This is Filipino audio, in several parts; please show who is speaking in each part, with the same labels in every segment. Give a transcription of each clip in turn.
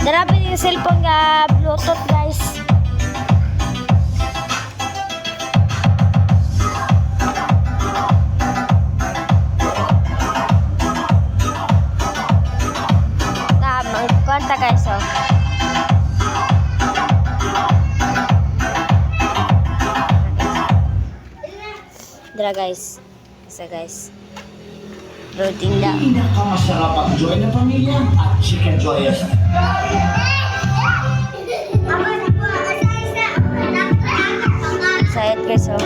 Speaker 1: Darabi yung cellphone nga Bluetooth guys. Magkwanta guys oh. Dara guys. Isa guys. Routine lang.
Speaker 2: Pinakamasarap ang joy ng pamilya at chicken joyous.
Speaker 1: Sayat guys oh.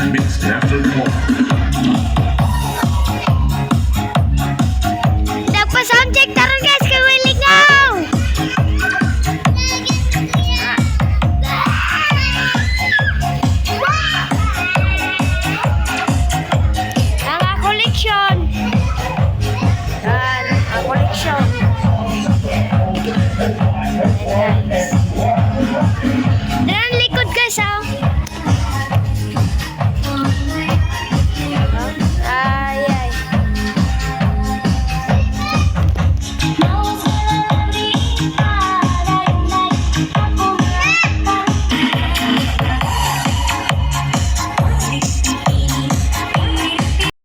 Speaker 3: Mixed after call.
Speaker 1: Nagpa-soundcheck taron guys kay Willie Ngaw. Ang collection. Yan, ang collection. Diyan likod guys ah.